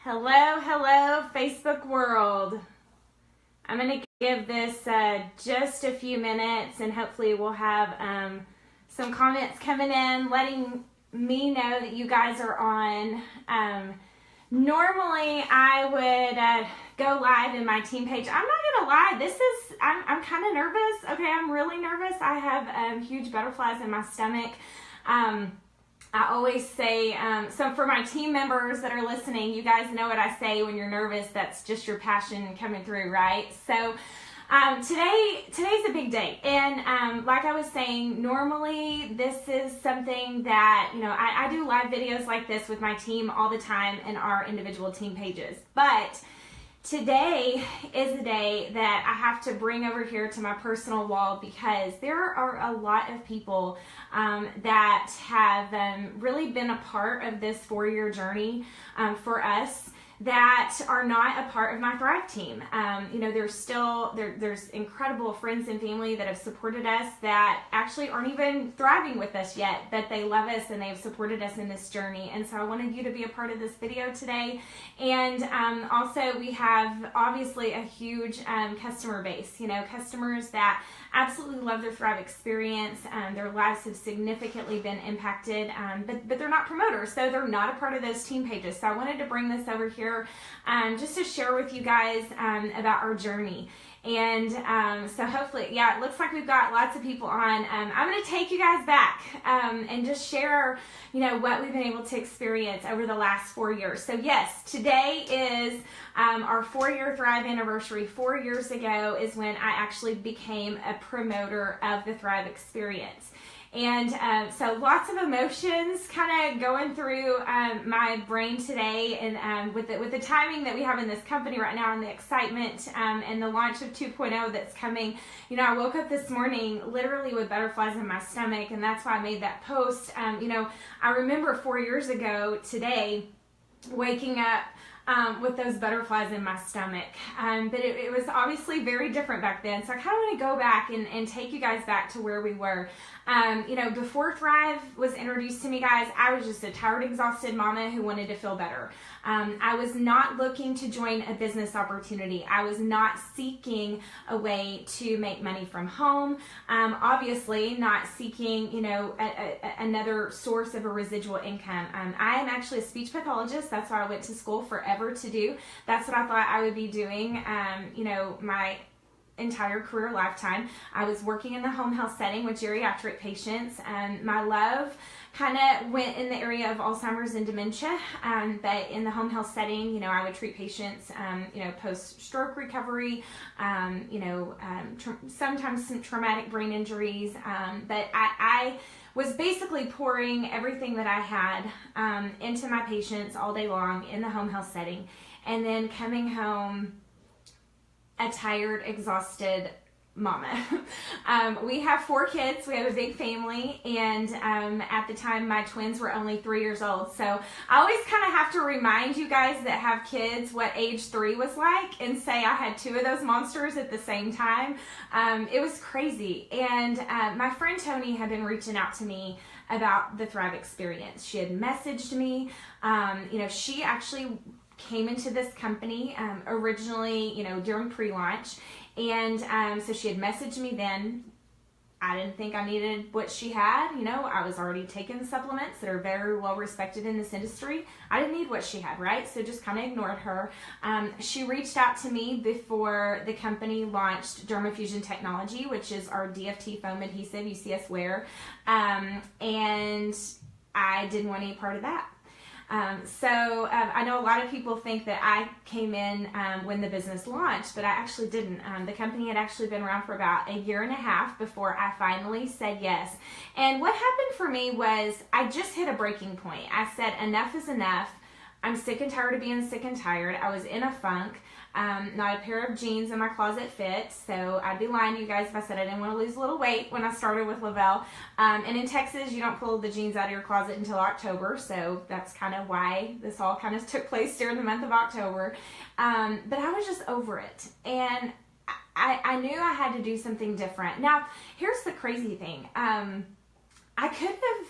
Hello, Facebook world. I'm going to give this just a few minutes, and hopefully we'll have some comments coming in letting me know that you guys are on. Normally I would go live in my team page. I'm not going to lie, I'm kind of nervous. Okay, I'm really nervous. I have huge butterflies in my stomach. I always say, so for my team members that are listening, you guys know what I say when you're nervous. That's just your passion coming through, right? So today's a big day. And like I was saying, normally this is something that, I do live videos like this with my team all the time in our individual team pages. But today is the day that I have to bring over here to my personal wall, because there are a lot of people that have really been a part of this 4-year journey for us that are not a part of my Thrive team. There's incredible friends and family that have supported us that actually aren't even thriving with us yet, but they love us and they've supported us in this journey. And so I wanted you to be a part of this video today. And also we have obviously a huge customer base, customers that absolutely love their Thrive experience. Their lives have significantly been impacted, but they're not promoters, so they're not a part of those team pages. So I wanted to bring this over here just to share with you guys about our journey. And so hopefully, it looks like we've got lots of people on. I'm going to take you guys back and just share, what we've been able to experience over the last 4 years. So yes, today is our 4-year Thrive anniversary. 4 years ago is when I actually became a promoter of the Thrive experience. And so lots of emotions kind of going through my brain today, and with the timing that we have in this company right now, and the excitement and the launch of 2.0 that's coming. I woke up this morning literally with butterflies in my stomach, and that's why I made that post. I remember 4 years ago today waking up with those butterflies in my stomach. But it was obviously very different back then. So I kind of want to go back and take you guys back to where we were. Before Thrive was introduced to me, guys, I was just a tired, exhausted mama who wanted to feel better. I was not looking to join a business opportunity. I was not seeking a way to make money from home. Obviously not seeking, another source of a residual income. I am actually a speech pathologist. That's what I went to school forever to do. That's what I thought I would be doing, my entire career lifetime. I was working in the home health setting with geriatric patients. My love kind of went in the area of Alzheimer's and dementia, but in the home health setting, I would treat patients, post-stroke recovery, sometimes some traumatic brain injuries, but I was basically pouring everything that I had into my patients all day long in the home health setting, and then coming home a tired, exhausted mama. We have 4 kids. We have a big family, and at the time my twins were only 3 years old. So I always kind of have to remind you guys that have kids what age 3 was like, and say I had 2 of those monsters at the same time. It was crazy. And my friend Tony had been reaching out to me about the Thrive experience. She had messaged me. She actually came into this company originally, during pre-launch, and so she had messaged me then. I didn't think I needed what she had. I was already taking supplements that are very well respected in this industry. I didn't need what she had, right? So just kind of ignored her. She reached out to me before the company launched Dermafusion technology, which is our DFT foam adhesive you see us wear, and I didn't want any part of that. I know a lot of people think that I came in when the business launched, but I actually didn't. The company had actually been around for about 1.5 years before I finally said yes. And what happened for me was I just hit a breaking point. I said, enough is enough. I'm sick and tired of being sick and tired. I was in a funk. Not a pair of jeans in my closet fit, so I'd be lying to you guys if I said I didn't want to lose a little weight when I started with Le-Vel. And in Texas, you don't pull the jeans out of your closet until October, so that's kind of why this all kind of took place during the month of October. But I was just over it, and I knew I had to do something different. Now, here's the crazy thing. I could have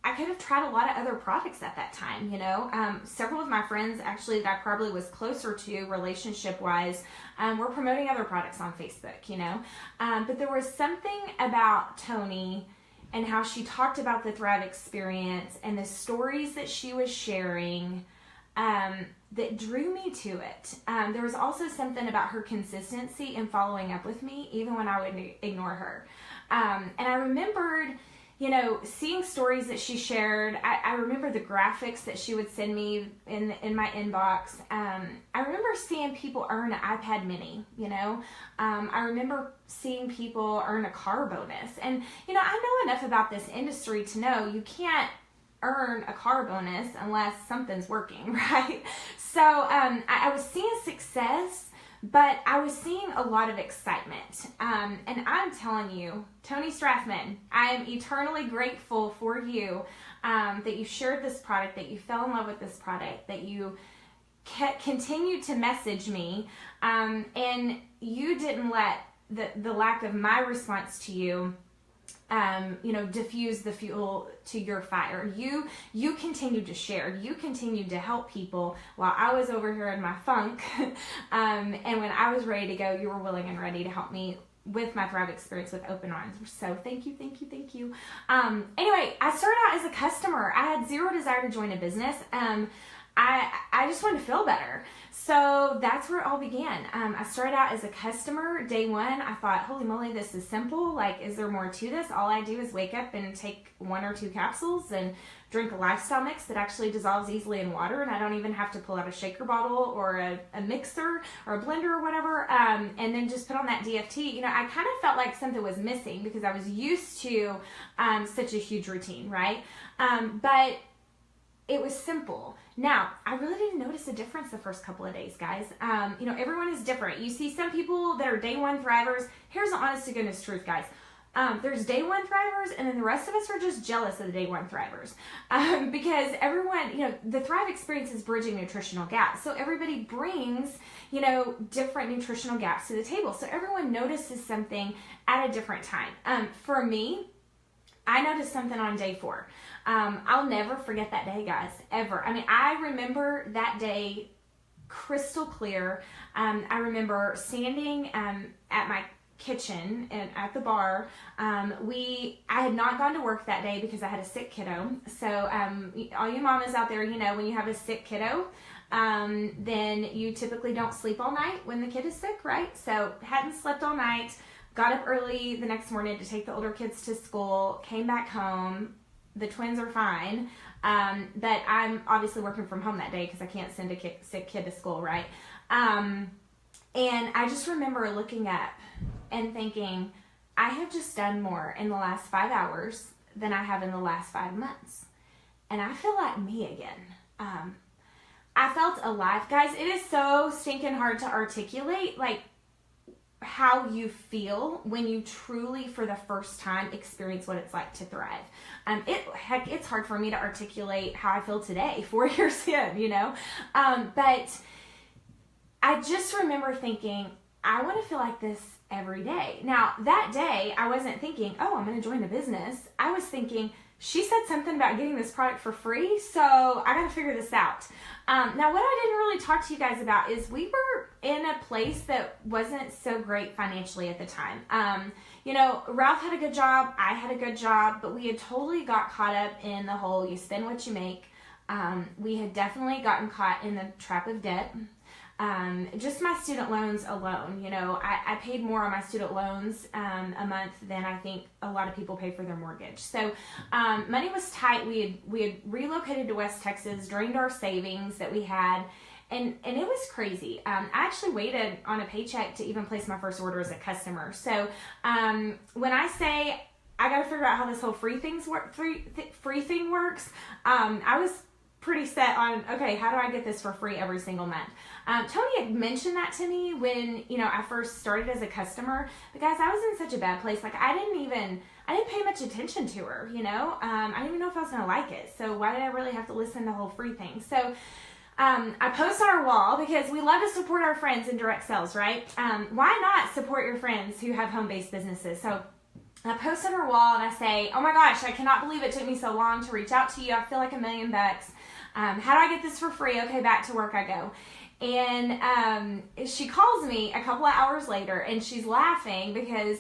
I could have tried a lot of other products at that time, you know. Several of my friends actually that I probably was closer to relationship-wise were promoting other products on Facebook, you know. But there was something about Tony and how she talked about the Thrive experience and the stories that she was sharing that drew me to it. There was also something about her consistency in following up with me, even when I would ignore her. And I remembered, you know, seeing stories that she shared. I remember the graphics that she would send me in my inbox. I remember seeing people earn an iPad mini, you know. I remember seeing people earn a car bonus. And, you know, I know enough about this industry to know you can't earn a car bonus unless something's working, right? So I was seeing success, but I was seeing a lot of excitement. And I'm telling you, Tony Strathman, I am eternally grateful for you that you shared this product, that you fell in love with this product, that you continued to message me, and you didn't let the lack of my response to you you know, diffuse the fuel to your fire. You continued to share. You continued to help people while I was over here in my funk. And when I was ready to go, you were willing and ready to help me with my Thrive experience with open arms. So thank you, thank you, thank you. Anyway, I started out as a customer. I had zero desire to join a business. I just wanted to feel better. So that's where it all began. I started out as a customer. Day one, I thought, holy moly, this is simple. Like, is there more to this? All I do is wake up and take 1 or 2 capsules and drink a lifestyle mix that actually dissolves easily in water, and I don't even have to pull out a shaker bottle or a mixer or a blender or whatever, and then just put on that DFT. You know, I kind of felt like something was missing because I was used to such a huge routine, right? But it was simple. Now, I really didn't notice a difference the first couple of days, guys. You know, everyone is different. You see some people that are day one thrivers. Here's the honest to goodness truth, guys. There's day one thrivers, and then the rest of us are just jealous of the day one thrivers. Because everyone, you know, the Thrive experience is bridging nutritional gaps. So everybody brings, you know, different nutritional gaps to the table. So everyone notices something at a different time. For me, I noticed something on day 4. I'll never forget that day, guys, ever. I mean, I remember that day crystal clear. I remember standing at my kitchen and at the bar. I had not gone to work that day because I had a sick kiddo. So all you mamas out there, you know, when you have a sick kiddo, then you typically don't sleep all night when the kid is sick, right? So hadn't slept all night. Got up early the next morning to take the older kids to school, came back home. The twins are fine, but I'm obviously working from home that day because I can't send a sick kid to school, right? And I just remember looking up and thinking, I have just done more in the last 5 hours than I have in the last 5 months. And I feel like me again. I felt alive. Guys, it is so stinking hard to articulate, like, how you feel when you truly, for the first time, experience what it's like to thrive. It's hard for me to articulate how I feel today, 4 years in, you know? But I just remember thinking, I want to feel like this every day. Now, that day, I wasn't thinking, oh, I'm going to join a business. I was thinking, she said something about getting this product for free, so I got to figure this out. Now, what I didn't really talk to you guys about is we were in a place that wasn't so great financially at the time. You know, Ralph had a good job, I had a good job, but we had totally got caught up in the whole you spend what you make. We had definitely gotten caught in the trap of debt. Just my student loans alone, you know, I paid more on my student loans a month than I think a lot of people pay for their mortgage. So money was tight. We had relocated to West Texas, drained our savings that we had, and it was crazy. I actually waited on a paycheck to even place my first order as a customer. So when I say I got to figure out how this whole free thing works, I was pretty set on, okay, how do I get this for free every single month? Tony had mentioned that to me when, you know, I first started as a customer, but guys, I was in such a bad place. Like, I didn't pay much attention to her, you know? I didn't even know if I was going to like it. So why did I really have to listen to the whole free thing? So I post on our wall because we love to support our friends in direct sales, right? Why not support your friends who have home-based businesses? So I post on her wall and I say, oh my gosh, I cannot believe it took me so long to reach out to you. I feel like $1 million. How do I get this for free? Okay, back to work I go. And she calls me a couple of hours later and she's laughing because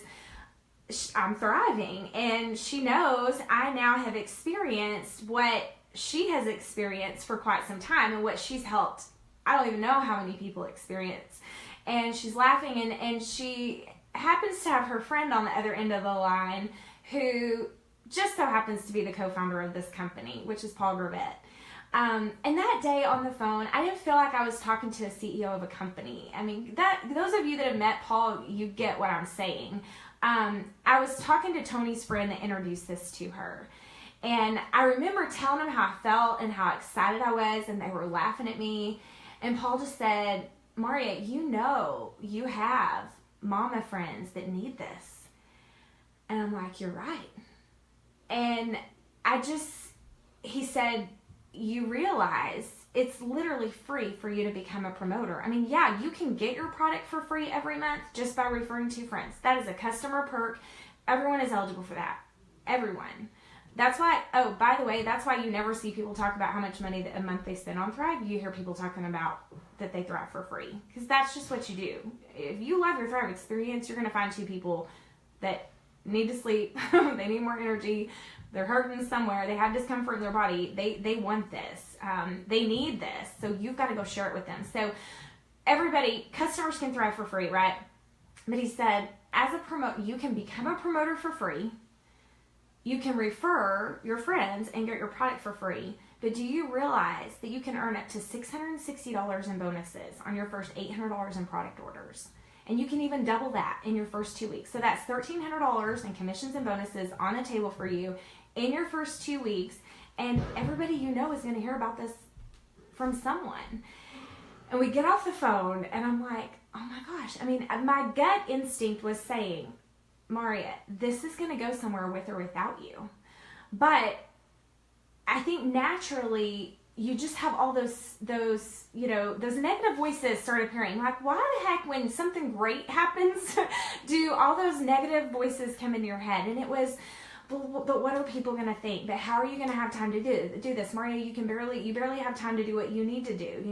I'm thriving. And she knows I now have experienced what she has experienced for quite some time and what she's helped. I don't even know how many people experience. And she's laughing and she happens to have her friend on the other end of the line who just so happens to be the co-founder of this company, which is Paul Gravett. And that day on the phone, I didn't feel like I was talking to a CEO of a company. I mean, those of you that have met Paul, you get what I'm saying. I was talking to Tony's friend that introduced this to her. And I remember telling him how I felt and how excited I was, and they were laughing at me. And Paul just said, Mauria, you know you have mama friends that need this. And I'm like, you're right. And he said, you realize it's literally free for you to become a promoter. I mean, yeah, you can get your product for free every month just by referring to friends. That is a customer perk. Everyone is eligible for that. Everyone. That's why, oh, by the way, that's why you never see people talk about how much money a month they spend on Thrive. You hear people talking about that they Thrive for free. Because that's just what you do. If you love your Thrive experience, you're going to find 2 people that need to sleep. They need more energy. They're hurting somewhere. They have discomfort in their body. They want this. They need this. So you've got to go share it with them. So everybody, customers can Thrive for free, right? But he said, as a promoter, you can become a promoter for free. You can refer your friends and get your product for free. But do you realize that you can earn up to $660 in bonuses on your first $800 in product orders? And you can even double that in your first 2 weeks. So that's $1,300 in commissions and bonuses on the table for you in your first 2 weeks. And everybody you know is going to hear about this from someone. And we get off the phone and I'm like, oh my gosh. I mean, my gut instinct was saying, Mauria, this is going to go somewhere with or without you. But I think naturally you just have all those negative voices start appearing. Like, why the heck, when something great happens, do all those negative voices come into your head? And it was, but what are people going to think? But how are you going to have time to do this? Mauria, you barely have time to do what you need to do,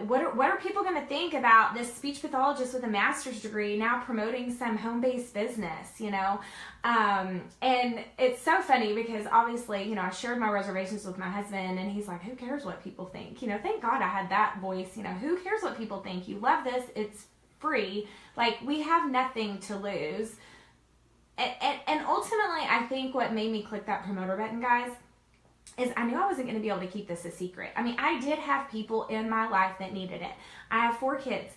What are people going to think about this speech pathologist with a master's degree now promoting some home-based business, And it's so funny because obviously, I shared my reservations with my husband and he's like, who cares what people think? Thank God I had that voice, who cares what people think? You love this. It's free. Like, we have nothing to lose. And ultimately, I think what made me click that promoter button, guys, is I knew I wasn't going to be able to keep this a secret. I mean, I did have people in my life that needed it. I have 4 kids.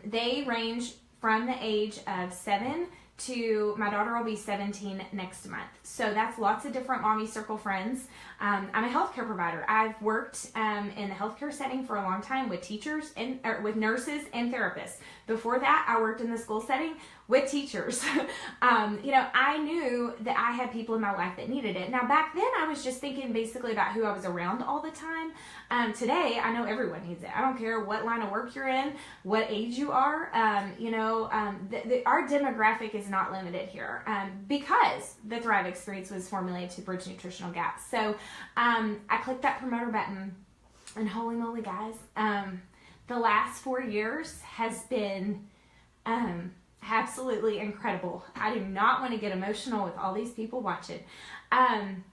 They range from the age of 7 to, my daughter will be 17 next month. So that's lots of different mommy circle friends. I'm a healthcare provider. I've worked in the healthcare setting for a long time with teachers and with nurses and therapists. Before that, I worked in the school setting with teachers. I knew that I had people in my life that needed it. Now, back then, I was just thinking basically about who I was around all the time. Today, I know everyone needs it. I don't care what line of work you're in, what age you are. Our demographic is not limited here because the Thrive experience was formulated to bridge nutritional gaps. So I clicked that promoter button, and holy moly, guys, the last 4 years has been absolutely incredible. I do not want to get emotional with all these people watching. One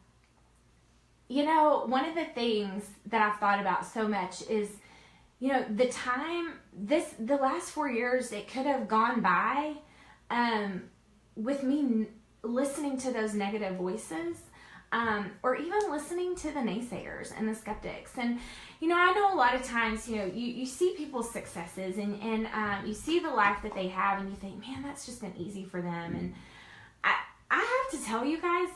of the things that I've thought about so much is, the last 4 years, it could have gone by with me listening to those negative voices, or even listening to the naysayers and the skeptics. And, I know a lot of times, you see people's successes and you see the life that they have and you think, man, that's just been easy for them. And I have to tell you guys,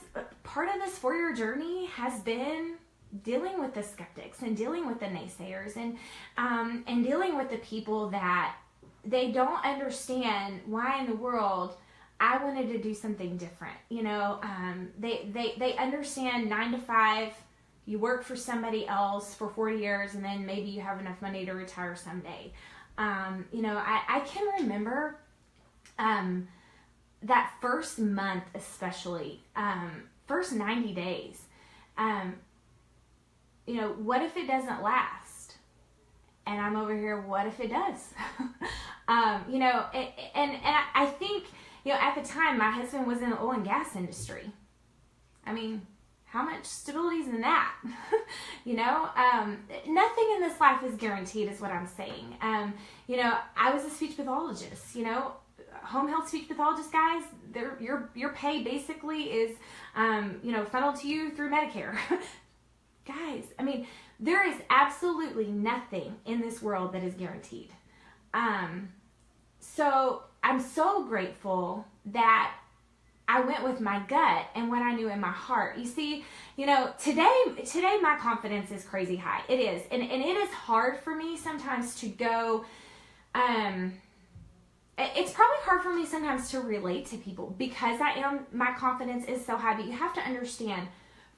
part of this 4-year journey has been dealing with the skeptics and dealing with the naysayers and dealing with the people that they don't understand why in the world I wanted to do something different. They understand 9 to 5, you work for somebody else for 40 years and then maybe you have enough money to retire someday. I can remember that first month, especially, first 90 days, you know, what if it doesn't last? And I'm over here, what if it does? You know, and I think, you know, at the time, my husband was in the oil and gas industry. I mean, how much stability is in that? You know, nothing in this life is guaranteed is what I'm saying. You know, I was a speech pathologist, you know, home health speech pathologist guys, your pay basically is, you know, funneled to you through Medicare. Guys, I mean, there is absolutely nothing in this world that is guaranteed. So I'm so grateful that I went with my gut and what I knew in my heart. You see, you know, today my confidence is crazy high. It is. And it is hard for me sometimes to go, it's probably hard for me sometimes to relate to people because my confidence is so high. But you have to understand,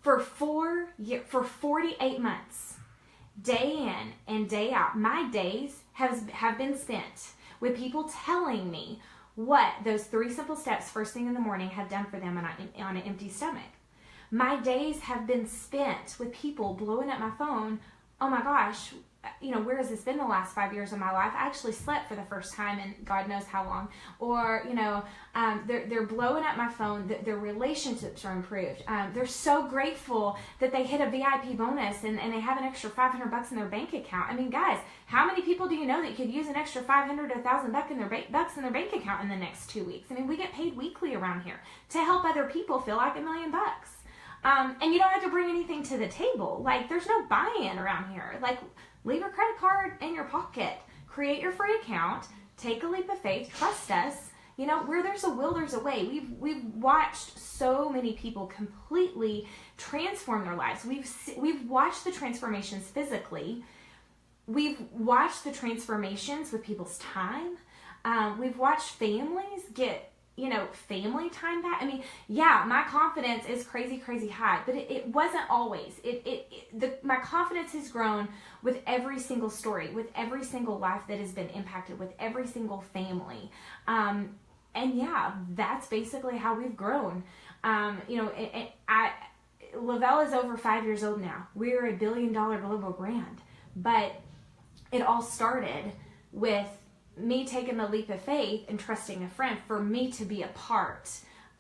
for 48 months, day in and day out, my days have been spent with people telling me what those 3 simple steps first thing in the morning have done for them on an empty stomach. My days have been spent with people blowing up my phone. Oh my gosh, you know, where has this been the last 5 years of my life? I actually slept for the first time in God knows how long. Or, you know, they're blowing up my phone. Their relationships are improved. They're so grateful that they hit a VIP bonus and they have an extra $500 in their bank account. I mean, guys, how many people do you know that could use an extra $500 to $1,000 in their bank account in the next 2 weeks? I mean, we get paid weekly around here to help other people feel like $1 million. And you don't have to bring anything to the table. Like, there's no buy-in around here. Like, leave your credit card in your pocket. Create your free account. Take a leap of faith. Trust us. You know, where there's a will, there's a way. We've watched so many people completely transform their lives. We've watched the transformations physically. We've watched the transformations with people's time. We've watched families get, you know, family time back. I mean, yeah, my confidence is crazy, crazy high, but it wasn't always. My confidence has grown with every single story, with every single life that has been impacted, with every single family. And yeah, that's basically how we've grown. You know, Le-Vel is over 5 years old now. We're a $1 billion global brand, but it all started with me taking the leap of faith and trusting a friend for me to be a part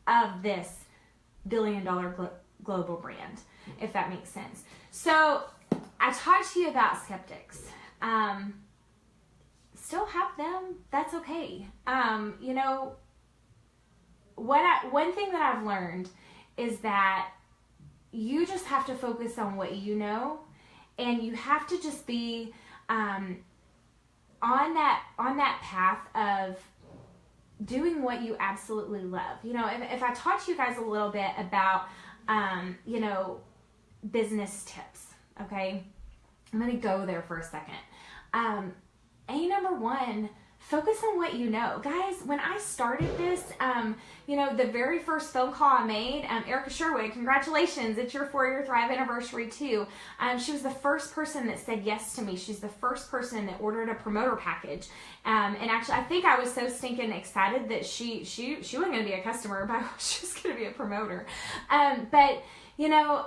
of this $1 billion global brand, if that makes sense. So I talked to you about skeptics. Still have them. That's okay. You know, one thing that I've learned is that you just have to focus on what you know, and you have to just be on that path of doing what you absolutely love. You know, if I talk to you guys a little bit about, you know, business tips, okay? I'm going to go there for a second. Number one, focus on what you know. Guys, when I started this, you know, the very first phone call I made, Erica Sherwood, congratulations, it's your 4-year Thrive anniversary too. She was the first person that said yes to me. She's the first person that ordered a promoter package. And actually, I think I was so stinking excited that she wasn't going to be a customer, but she was going to be a promoter. But, you know,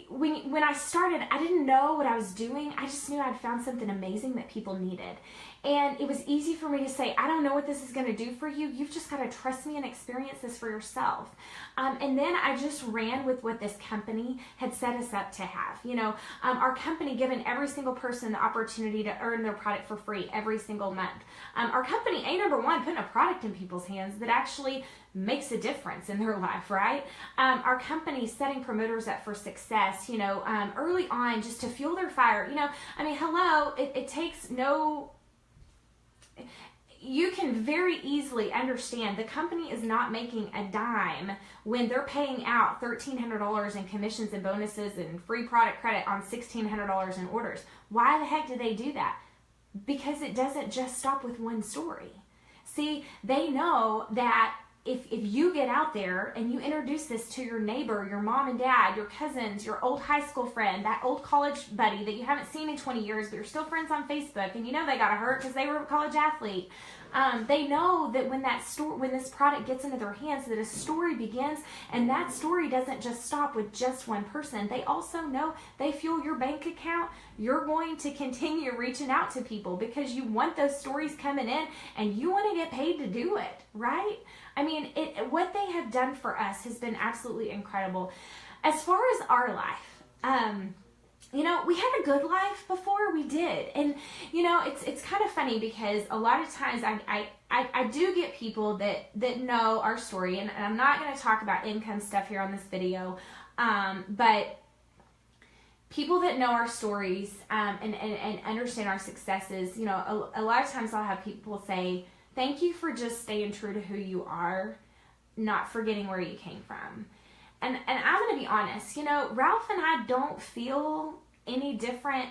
when I started, I didn't know what I was doing. I just knew I'd found something amazing that people needed. And it was easy for me to say, I don't know what this is going to do for you. You've just got to trust me and experience this for yourself. And then I just ran with what this company had set us up to have. You know, our company given every single person the opportunity to earn their product for free every single month. Our company, number one, putting a product in people's hands that actually makes a difference in their life, right? Our company setting promoters up for success, you know, early on just to fuel their fire. You know, I mean, hello, it takes no... You can very easily understand the company is not making a dime when they're paying out $1,300 in commissions and bonuses and free product credit on $1,600 in orders. Why the heck do they do that? Because it doesn't just stop with one story. See, they know that if you get out there and you introduce this to your neighbor, your mom and dad, your cousins, your old high school friend, that old college buddy that you haven't seen in 20 years, but you're still friends on Facebook, and you know they got hurt because they were a college athlete. They know that when this product gets into their hands, that a story begins, and that story doesn't just stop with just one person. They also know they fuel your bank account. You're going to continue reaching out to people because you want those stories coming in, and you want to get paid to do it, right? I mean, what they have done for us has been absolutely incredible. As far as our life, you know, we had a good life before, we did. And, you know, it's kind of funny because a lot of times I do get people that know our story, and I'm not going to talk about income stuff here on this video, but people that know our stories and understand our successes, you know, a lot of times I'll have people say, thank you for just staying true to who you are, not forgetting where you came from. And I'm going to be honest, you know, Ralph and I don't feel any different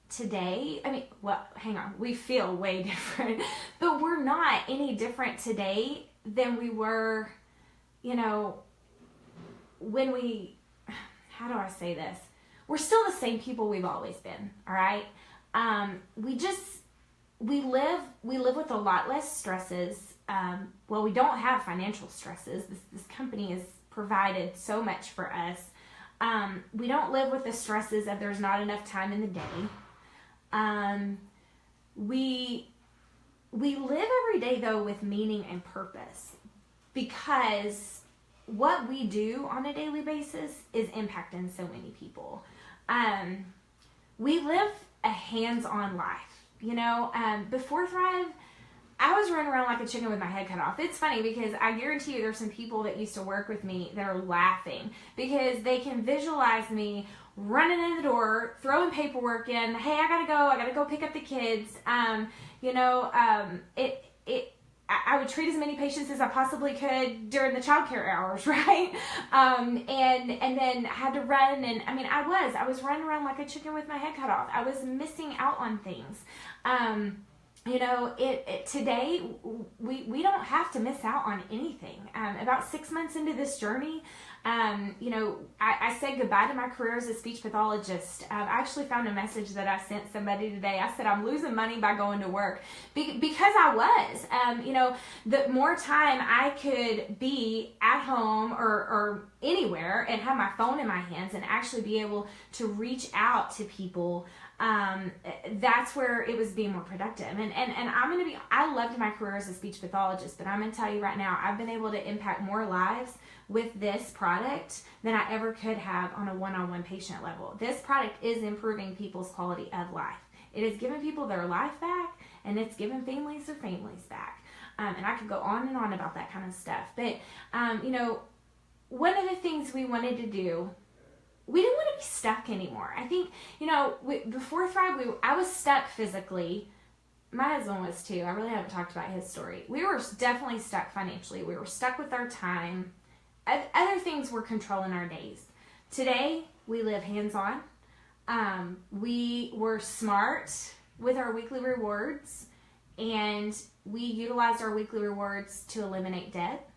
today. I mean, well, hang on, we feel way different, but we're not any different today than we were, you know, when how do I say this? We're still the same people we've always been, all right? We live with a lot less stresses. Well, we don't have financial stresses. This company has provided so much for us. We don't live with the stresses of there's not enough time in the day. We live every day, though, with meaning and purpose, because what we do on a daily basis is impacting so many people. We live a hands-on life, you know. Before Thrive, I was running around like a chicken with my head cut off. It's funny because I guarantee you there's some people that used to work with me that are laughing because they can visualize me running in the door, throwing paperwork in. Hey, I gotta go pick up the kids. You know, I would treat as many patients as I possibly could during the childcare hours, right? And then had to run, and I mean, I was running around like a chicken with my head cut off. I was missing out on things. You know, today we don't have to miss out on anything. About 6 months into this journey, you know, I said goodbye to my career as a speech pathologist. I actually found a message that I sent somebody today. I said, I'm losing money by going to work because I was. You know, the more time I could be at home or anywhere and have my phone in my hands and actually be able to reach out to people, that's where it was being more productive. And I loved my career as a speech pathologist, but I'm going to tell you right now, I've been able to impact more lives with this product than I ever could have on a one-on-one patient level. This product is improving people's quality of life. It is giving people their life back, and it's giving families their families back. And I could go on and on about that kind of stuff. But, you know, one of the things we wanted to do, we didn't want to be stuck anymore. I think, you know, before Thrive, I was stuck physically. My husband was too. I really haven't talked about his story. We were definitely stuck financially. We were stuck with our time. Other things were controlling our days. Today, we live hands-on. We were smart with our weekly rewards, and we utilized our weekly rewards to eliminate debt.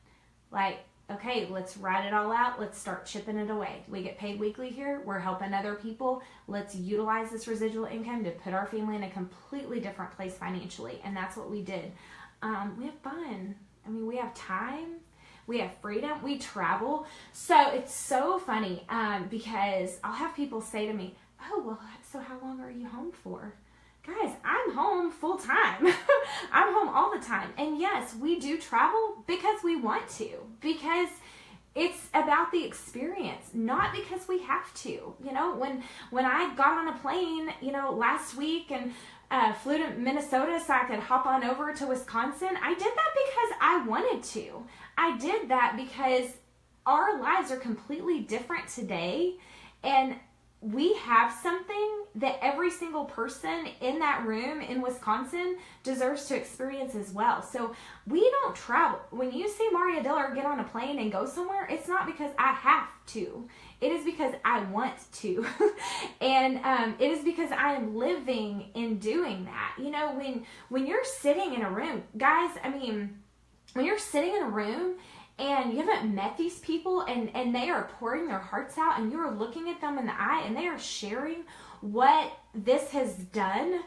Like, okay, let's write it all out. Let's start chipping it away. We get paid weekly here. We're helping other people. Let's utilize this residual income to put our family in a completely different place financially. And that's what we did. We have fun. I mean, we have time. We have freedom. We travel. So it's so funny because I'll have people say to me, oh, well, so how long are you home for? Guys, I'm home full time. I'm home all the time. And yes, we do travel because we want to, because it's about the experience, not because we have to. You know, when I got on a plane, you know, last week and flew to Minnesota so I could hop on over to Wisconsin, I did that because I wanted to. I did that because our lives are completely different today, and we have something that every single person in that room in Wisconsin deserves to experience as well. So we don't travel. When you see Mauria Dillard get on a plane and go somewhere, it's not because I have to. It is because I want to. And it is because I am living in doing that. You know, when you're sitting in a room, guys, I mean, when you're sitting in a room and you haven't met these people, and they are pouring their hearts out, and you are looking at them in the eye, and they are sharing what this has done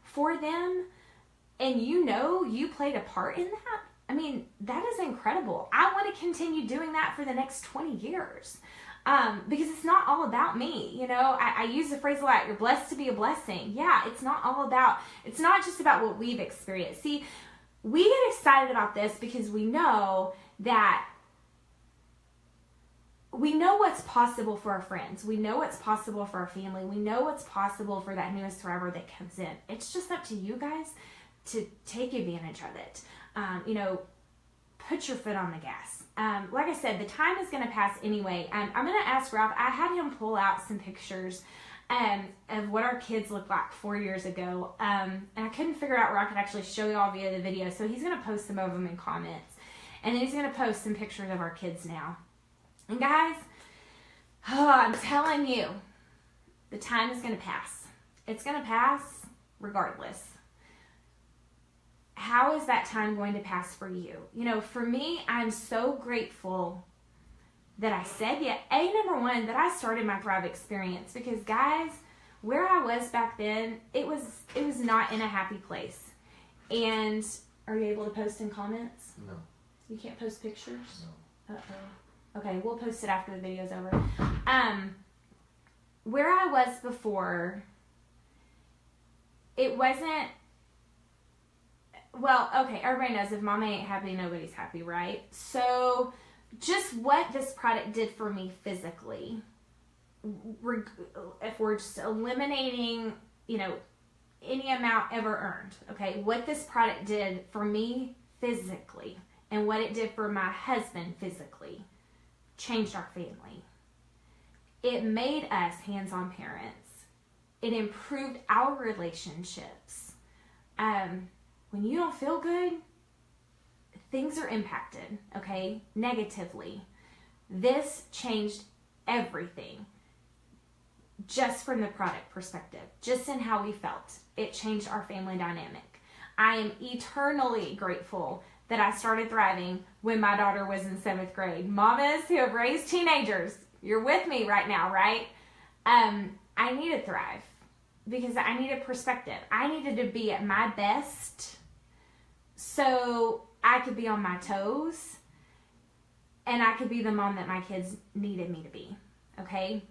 for them, and you know you played a part in that. I mean, that is incredible. I want to continue doing that for the next 20 years. Because it's not all about me. You know, I use the phrase a lot, you're blessed to be a blessing. Yeah, it's not just about what we've experienced. See, we get excited about this because we know that we know what's possible for our friends. We know what's possible for our family. We know what's possible for that newest thriver that comes in. It's just up to you guys to take advantage of it. You know, put your foot on the gas. Like I said, the time is going to pass anyway. I'm going to ask Ralph. I had him pull out some pictures of what our kids looked like 4 years ago. And I couldn't figure out where I could actually show you all via the video. So he's going to post some of them in comments. And then he's going to post some pictures of our kids now. And guys, I'm telling you, the time is going to pass. It's going to pass regardless. How is that time going to pass for you? You know, for me, I'm so grateful that I said, number one, that I started my Thrive experience, because guys, where I was back then, it was not in a happy place. And are you able to post in comments? No. You can't post pictures? No. Uh-oh. Okay, we'll post it after the video's over. Where I was before, it wasn't, well, okay, everybody knows if mama ain't happy, nobody's happy, right? So just what this product did for me physically, if we're just eliminating, you know, any amount ever earned, okay, what this product did for me physically and what it did for my husband physically changed our family. It made us hands-on parents. It improved our relationships. When you don't feel good, things are impacted, okay, negatively. This changed everything just from the product perspective, just in how we felt. It changed our family dynamic. I am eternally grateful that I started thriving when my daughter was in 7th grade. Mamas who have raised teenagers, you're with me right now, right? I needed Thrive because I needed perspective. I needed to be at my best so I could be on my toes and I could be the mom that my kids needed me to be, okay?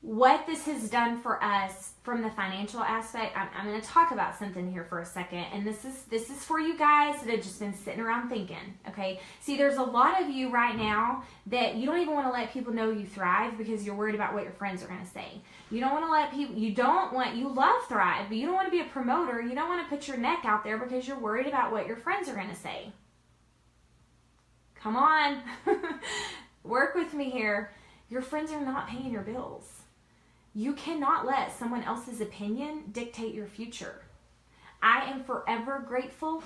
What this has done for us from the financial aspect, I'm going to talk about something here for a second, and this is for you guys that have just been sitting around thinking, okay? See, there's a lot of you right now that you don't even want to let people know you thrive because you're worried about what your friends are going to say. You don't want to let people, you love Thrive, but you don't want to be a promoter. You don't want to put your neck out there because you're worried about what your friends are going to say. Come on. Work with me here. Your friends are not paying your bills. You cannot let someone else's opinion dictate your future. I am forever grateful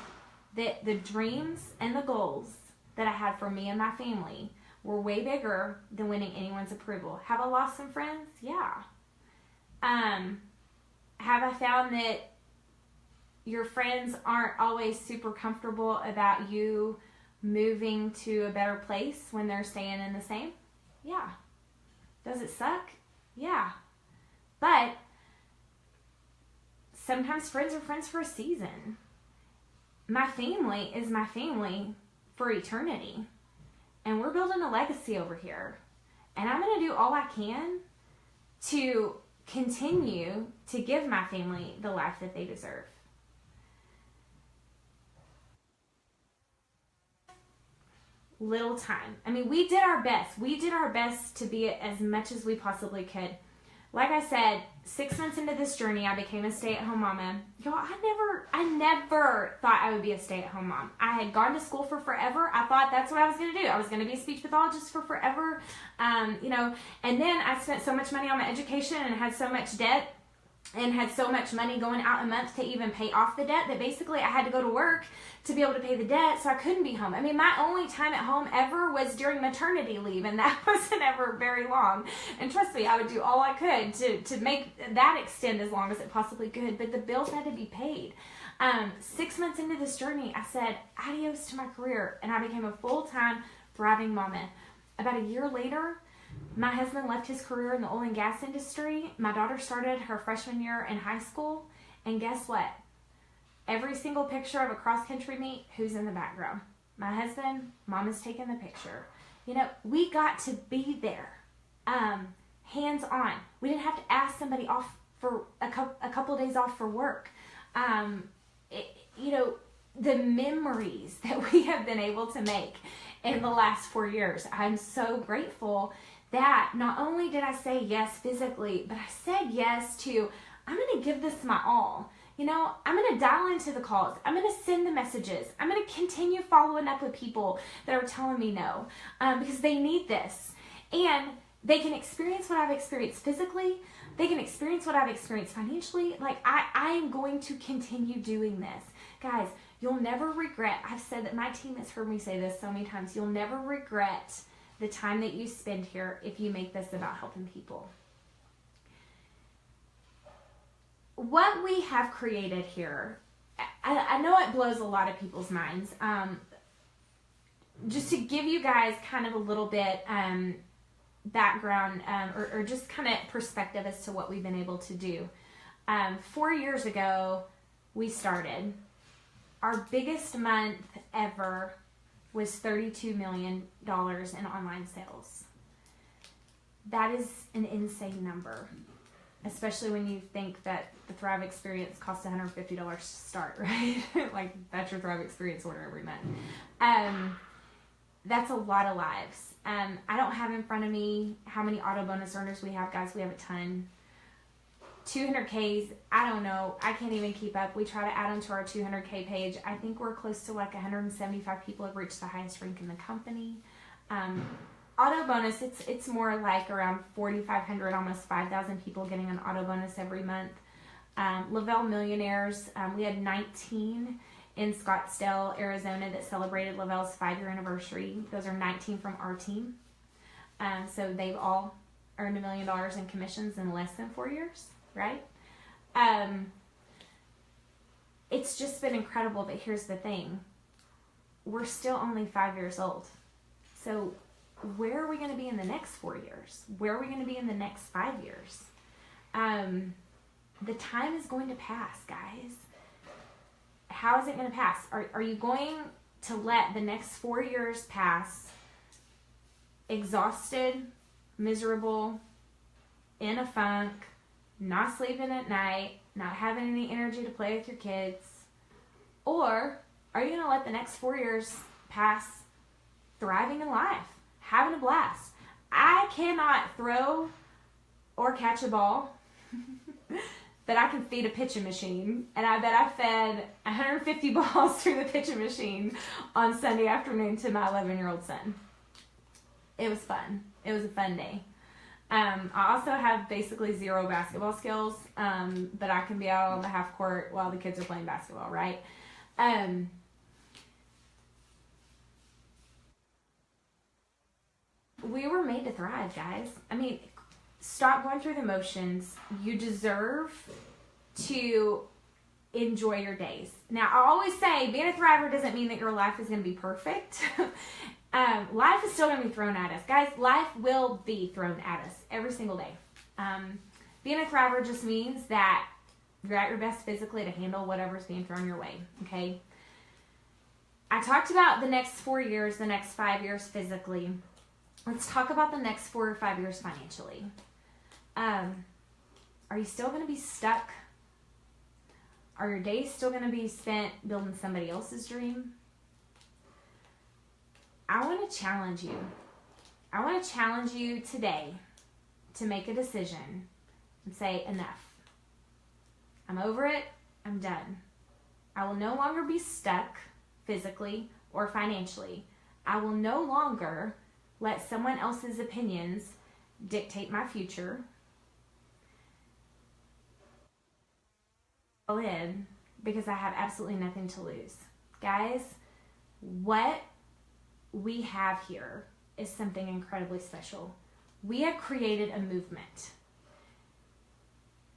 that the dreams and the goals that I had for me and my family were way bigger than winning anyone's approval. Have I lost some friends? Yeah. Have I found that your friends aren't always super comfortable about you moving to a better place when they're staying in the same? Yeah. Does it suck? Yeah. But sometimes friends are friends for a season. My family is my family for eternity. And we're building a legacy over here. And I'm going to do all I can to continue to give my family the life that they deserve. Little time. I mean, we did our best. We did our best to be as much as we possibly could. Like I said, 6 months into this journey, I became a stay-at-home mama. Y'all, I never thought I would be a stay-at-home mom. I had gone to school for forever. I thought that's what I was going to do. I was going to be a speech pathologist for forever, you know. And then I spent so much money on my education and had so much debt and had so much money going out a month to even pay off the debt that basically I had to go to work to be able to pay the debt, so I couldn't be home. I mean, my only time at home ever was during maternity leave, and that wasn't ever very long. And trust me, I would do all I could to make that extend as long as it possibly could, but the bills had to be paid. 6 months into this journey, I said adios to my career, and I became a full-time thriving mama. About a year later, my husband left his career in the oil and gas industry. My daughter started her freshman year in high school, and guess what? Every single picture of a cross-country meet, who's in the background? My husband. Mama's taking the picture. You know, we got to be there, hands-on. We didn't have to ask somebody off for a couple days off for work. You know, the memories that we have been able to make in the last 4 years, I'm so grateful that not only did I say yes physically, but I said yes to, I'm going to give this my all. You know, I'm going to dial into the calls. I'm going to send the messages. I'm going to continue following up with people that are telling me no, because they need this. And they can experience what I've experienced physically. They can experience what I've experienced financially. Like, I am going to continue doing this. Guys, you'll never regret. I've said that, my team has heard me say this so many times. You'll never regret the time that you spend here if you make this about helping people. What we have created here, I know it blows a lot of people's minds. Just to give you guys kind of a little bit background or just kind of perspective as to what we've been able to do. 4 years ago, we started. Our biggest month ever was $32 million in online sales. That is an insane number, especially when you think that the Thrive Experience costs $150 to start, right? Like, that's your Thrive Experience order every month. That's a lot of lives. I don't have in front of me how many auto bonus earners we have, guys. We have a ton. 200Ks, I don't know. I can't even keep up. We try to add them to our 200K page. I think we're close to like 175 people have reached the highest rank in the company. Auto bonus, it's more like around 4,500, almost 5,000 people getting an auto bonus every month. Le-Vel Millionaires, we had 19 in Scottsdale, Arizona that celebrated Le-Vel's 5-year anniversary. Those are 19 from our team. So they've all earned $1 million in commissions in less than 4 years, right? It's just been incredible, but here's the thing. We're still only 5 years old. So where are we going to be in the next 4 years? Where are we going to be in the next 5 years? The time is going to pass, guys. How is it going to pass? Are you going to let the next 4 years pass exhausted, miserable, in a funk, not sleeping at night, not having any energy to play with your kids? Or are you going to let the next 4 years pass thriving in life, having a blast? I cannot throw or catch a ball, but I can feed a pitching machine. And I bet I fed 150 balls through the pitching machine on Sunday afternoon to my 11-year-old son. It was fun. It was a fun day. I also have basically zero basketball skills, but I can be out on the half court while the kids are playing basketball, right? We were made to thrive, guys. I mean, stop going through the motions. You deserve to enjoy your days. Now, I always say being a thriver doesn't mean that your life is going to be perfect. Life is still going to be thrown at us. Guys, life will be thrown at us every single day. Being a thriver just means that you're at your best physically to handle whatever's being thrown your way, okay? I talked about the next 4 years, the next 5 years physically. Let's talk about the next 4 or 5 years financially. Are you still going to be stuck? Are your days still going to be spent building somebody else's dream? I want to challenge you. I want to challenge you today to make a decision and say, enough. I'm over it. I'm done. I will no longer be stuck physically or financially. I will no longer let someone else's opinions dictate my future. In because I have absolutely nothing to lose. Guys, what we have here is something incredibly special. We have created a movement.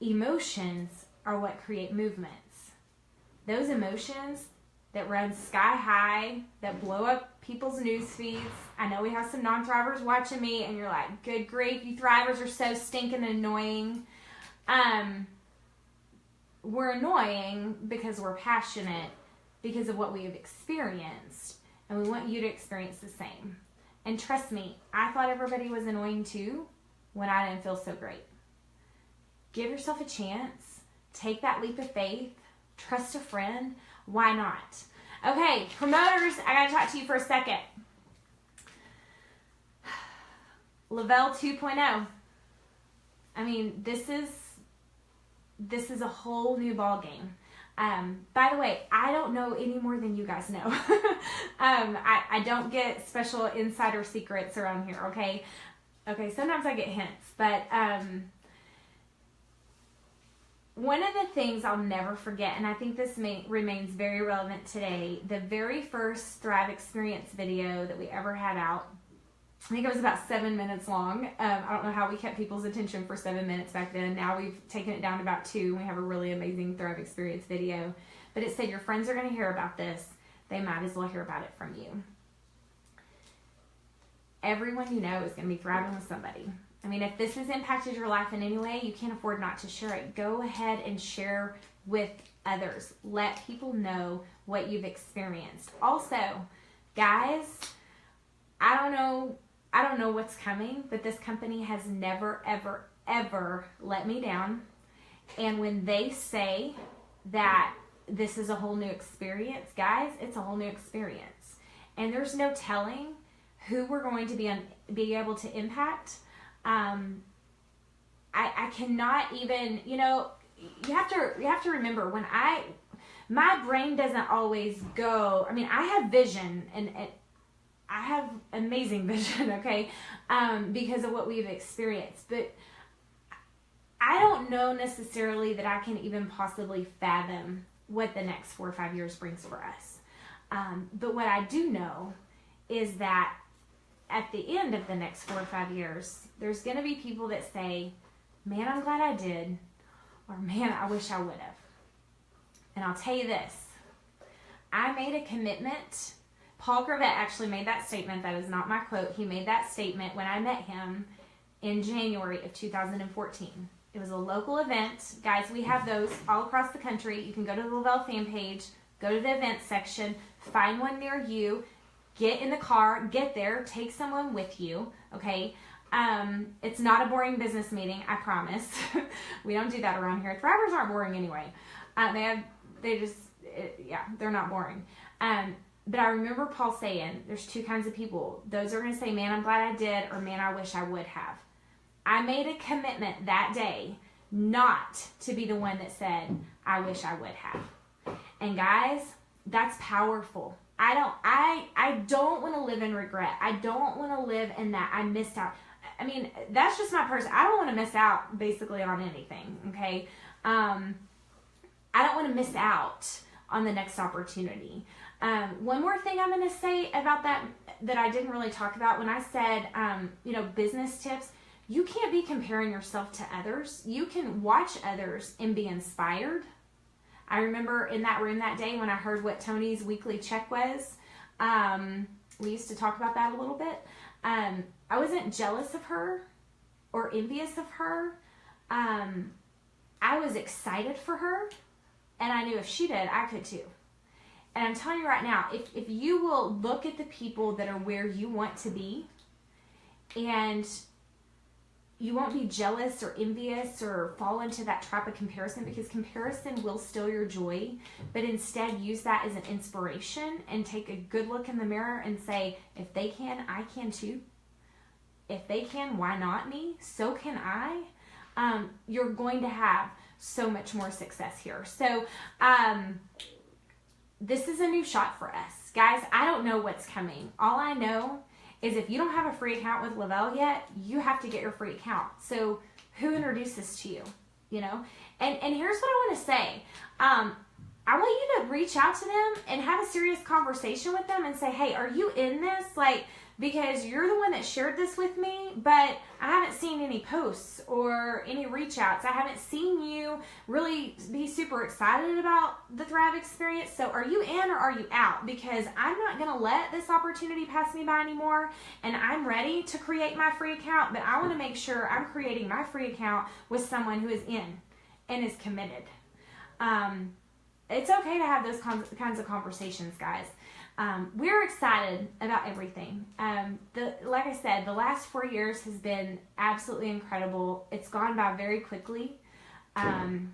Emotions are what create movements. those emotions that run sky high, that blow up people's news feeds. I know we have some non-thrivers watching me, and you're like, good grief, you thrivers are so stinking annoying. We're annoying because we're passionate because of what we have experienced, and we want you to experience the same. And trust me, I thought everybody was annoying too when I didn't feel so great. Give yourself a chance. Take that leap of faith. Trust a friend. Why not? Okay, promoters, I gotta talk to you for a second. Le-Vel 2.0. I mean, this is a whole new ball game. By the way, I don't know any more than you guys know. I don't get special insider secrets around here, okay? Okay, sometimes I get hints, but one of the things I'll never forget, and I think this remains very relevant today, the very first Thrive Experience video that we ever had out, I think it was about 7 minutes long. I don't know how we kept people's attention for 7 minutes back then. Now we've taken it down to about 2, and we have a really amazing Thrive Experience video. But it said, your friends are going to hear about this. They might as well hear about it from you. Everyone you know is going to be thriving with somebody. I mean, if this has impacted your life in any way, you can't afford not to share it. Go ahead and share with others. Let people know what you've experienced. Also, guys, I don't know what's coming, but this company has never, ever, ever let me down. And when they say that this is a whole new experience, guys, it's a whole new experience. And there's no telling who we're going to be able to impact. I cannot even, you have to remember when my brain doesn't always go, I mean, I have vision and I have amazing vision, okay, because of what we've experienced, but I don't know necessarily that I can even possibly fathom what the next 4 or 5 years brings for us. But what I do know is that at the end of the next 4 or 5 years, there's going to be people that say, man, I'm glad I did, or man, I wish I would have. And I'll tell you this, I made a commitment. Paul Gravett actually made that statement. That is not my quote. He made that statement when I met him in January of 2014. It was a local event. Guys, we have those all across the country. You can go to the Le-Vel fan page, go to the events section, find one near you, get in the car, get there, take someone with you, okay? It's not a boring business meeting, I promise. We don't do that around here. Thrivers aren't boring anyway. They're not boring. But I remember Paul saying, there's 2 kinds of people. Those are going to say, man, I'm glad I did, or man, I wish I would have. I made a commitment that day not to be the one that said, I wish I would have. And guys, that's powerful. I don't want to live in regret. I don't want to live in that I missed out. I mean, that's just my person. I don't want to miss out basically on anything, okay? I don't want to miss out on the next opportunity. One more thing I'm going to say about that I didn't really talk about when I said, business tips. You can't be comparing yourself to others. You can watch others and be inspired. I remember in that room that day when I heard what Tony's weekly check was. We used to talk about that a little bit. I wasn't jealous of her or envious of her. I was excited for her, and I knew if she did, I could too. And I'm telling you right now, if you will look at the people that are where you want to be, and you won't be jealous or envious or fall into that trap of comparison, because comparison will steal your joy, but instead use that as an inspiration and take a good look in the mirror and say, if they can, I can too. If they can, why not me? So can I. You're going to have so much more success here. So this is a new shot for us. Guys, I don't know what's coming. All I know is if you don't have a free account with Le-Vel yet, you have to get your free account. So who introduced this to you? And here's what I want to say. I want you to reach out to them and have a serious conversation with them and say, hey, are you in this? Like, because you're the one that shared this with me, but I haven't seen any posts or any reach outs. I haven't seen you really be super excited about the Thrive experience. So are you in or are you out? Because I'm not going to let this opportunity pass me by anymore, and I'm ready to create my free account, but I want to make sure I'm creating my free account with someone who is in and is committed. It's okay to have those kinds of conversations, guys. We're excited about everything. Like I said, the last 4 years has been absolutely incredible. It's gone by very quickly, and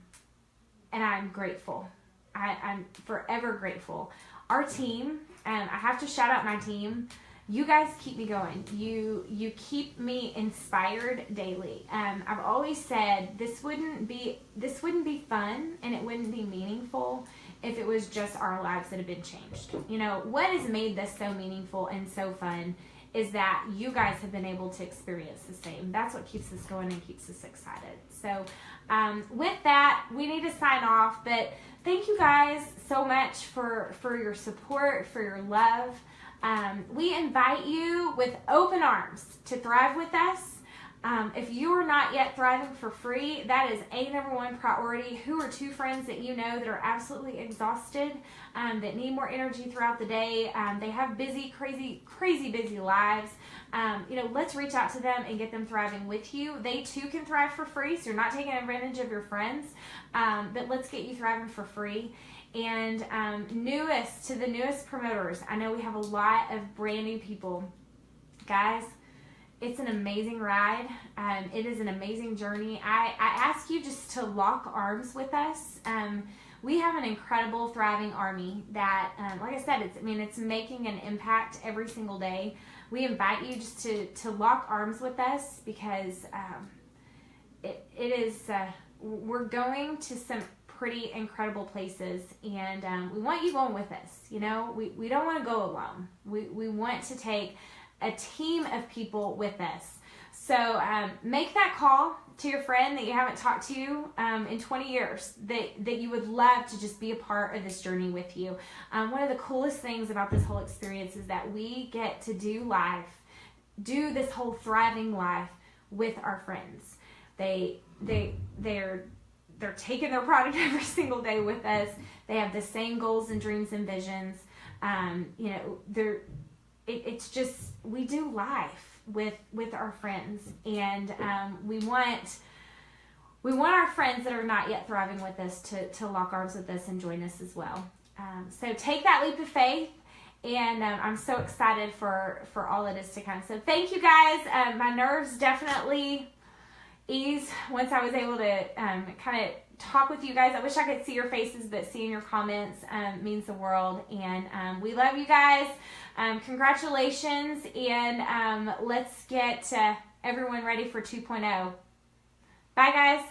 I'm grateful. I'm forever grateful. Our team, I have to shout out my team. You guys keep me going. You keep me inspired daily. I've always said this wouldn't be fun and it wouldn't be meaningful if it was just our lives that have been changed. You know, what has made this so meaningful and so fun is that you guys have been able to experience the same. That's what keeps us going and keeps us excited. So with that, we need to sign off, but thank you guys so much for your support, for your love. We invite you with open arms to thrive with us. If you are not yet thriving for free, that is number one priority. Who are 2 friends that you know that are absolutely exhausted, that need more energy throughout the day? They have busy, crazy busy lives. Let's reach out to them and get them thriving with you. They too can thrive for free, so you're not taking advantage of your friends, but let's get you thriving for free. And newest to the newest promoters, I know we have a lot of brand new people. Guys, it's an amazing ride. It is an amazing journey. I ask you just to lock arms with us. We have an incredible, thriving army that, like I said, it's making an impact every single day. We invite you just to lock arms with us because it is, we're going to some pretty incredible places, and we want you going with us. You know, we don't want to go alone. We want to take a team of people with us. So make that call to your friend that you haven't talked to in 20 years that you would love to just be a part of this journey with you. One of the coolest things about this whole experience is that we get to do this whole thriving life with our friends. They're taking their product every single day with us. They have the same goals and dreams and visions. It's just, we do life with our friends, and we want our friends that are not yet thriving with us to lock arms with us and join us as well. So take that leap of faith, and I'm so excited for all it is to come. So thank you guys. My nerves definitely ease once I was able to kind of talk with you guys. I wish I could see your faces, but seeing your comments means the world. And we love you guys. Congratulations, and let's get everyone ready for 2.0. Bye, guys.